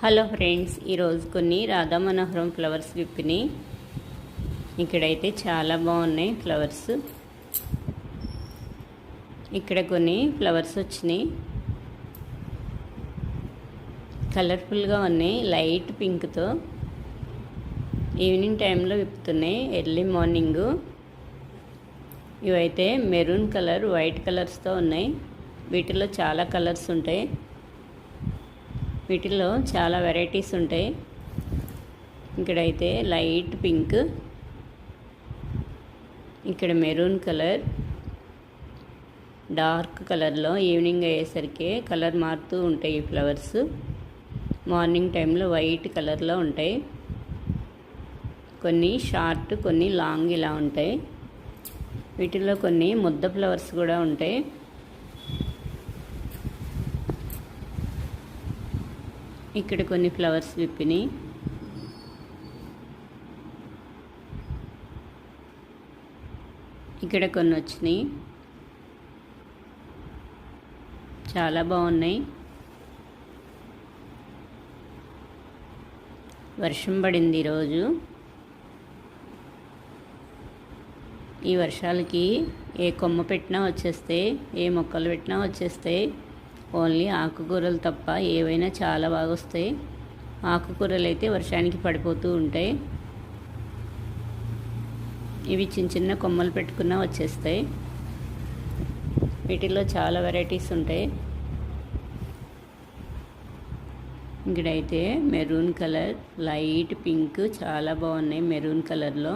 Hello friends, ఈరోజు కొన్ని రాధా మనోహరం ఫ్లవర్స్ విప్పిని. ఇక్కడైతే చాలా బాగున్నాయి ఫ్లవర్స్. ఇక్కడ కొన్ని ఫ్లవర్స్ వచ్చినాయి, కలర్ఫుల్గా ఉన్నాయి. లైట్ పింక్తో ఈవినింగ్ టైంలో విప్పుతున్నాయి, ఎర్లీ మార్నింగ్. ఇవైతే మెరూన్ కలర్, వైట్ కలర్స్తో ఉన్నాయి. వీటిలో చాలా కలర్స్ ఉంటాయి, వీటిల్లో చాలా వెరైటీస్ ఉంటాయి. ఇక్కడైతే లైట్ పింక్, ఇక్కడ మెరూన్ కలర్, డార్క్ కలర్లో ఈవినింగ్ అయ్యేసరికి కలర్ మారుతూ ఉంటాయి ఈ ఫ్లవర్స్. మార్నింగ్ టైంలో వైట్ కలర్లో ఉంటాయి. కొన్ని షార్ట్, కొన్ని లాంగ్ ఇలా ఉంటాయి. వీటిల్లో కొన్ని ముద్ద ఫ్లవర్స్ కూడా ఉంటాయి. ఇక్కడ కొన్ని ఫ్లవర్స్ విప్పినాయి. ఇక్కడ కొన్ని వచ్చినాయి, చాలా బాగున్నాయి. వర్షం పడింది ఈరోజు. ఈ వర్షాలకి ఏ కొమ్మ పెట్టినా వచ్చేస్తాయి, ఏ మొక్కలు పెట్టినా వచ్చేస్తాయి. ఓన్లీ ఆకుకూరలు తప్ప ఏవైనా చాలా బాగా వస్తాయి. ఆకుకూరలు అయితే వర్షానికి పడిపోతూ ఉంటాయి. ఇవి చిన్న చిన్న కొమ్మలు పెట్టుకున్నా వచ్చేస్తాయి. వీటిల్లో చాలా వెరైటీస్ ఉంటాయి. ఇక్కడైతే మెరూన్ కలర్, లైట్ పింక్ చాలా బాగున్నాయి మెరూన్ కలర్లో.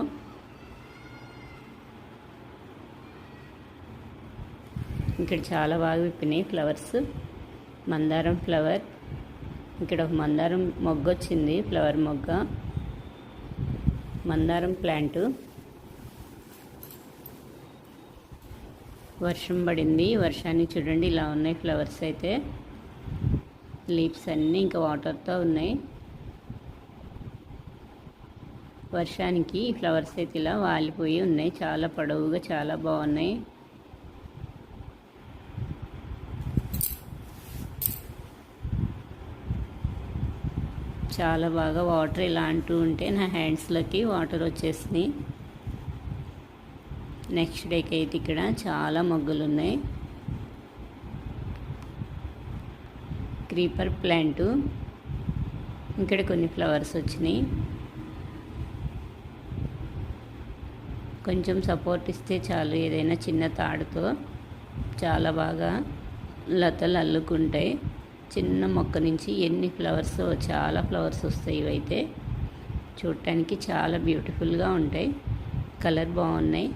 ఇక్కడ చాలా బాగా విప్పినాయి ఫ్లవర్స్. మందారం ఫ్లవర్, ఇక్కడ ఒక మందారం మొగ్గ వచ్చింది, ఫ్లవర్ మొగ్గ, మందారం ప్లాంటు. వర్షం పడింది, వర్షానికి చూడండి ఇలా ఉన్నాయి ఫ్లవర్స్. అయితే లీవ్స్ అన్నీ ఇంకా వాటర్తో ఉన్నాయి. వర్షానికి ఈ ఫ్లవర్స్ అయితే ఇలా వాలిపోయి ఉన్నాయి, చాలా పొడవుగా, చాలా బాగున్నాయి. చాలా బాగా వాటర్ ఇలా అంటూ ఉంటే నా హ్యాండ్స్లోకి వాటర్ వచ్చేసినాయి. నెక్స్ట్ డేకి అయితే ఇక్కడ చాలా మొగ్గలు ఉన్నాయి. క్రీపర్ ప్లాంటు, ఇక్కడ కొన్ని ఫ్లవర్స్ వచ్చినాయి. కొంచెం సపోర్ట్ ఇస్తే చాలు, ఏదైనా చిన్న తాడుతో చాలా బాగా లతలు అల్లుకుంటాయి. చిన్న మొక్క నుంచి ఎన్ని ఫ్లవర్స్, చాలా ఫ్లవర్స్ వస్తాయి. ఇవైతే చూడటానికి చాలా బ్యూటిఫుల్గా ఉంటాయి, కలర్ బాగున్నాయి.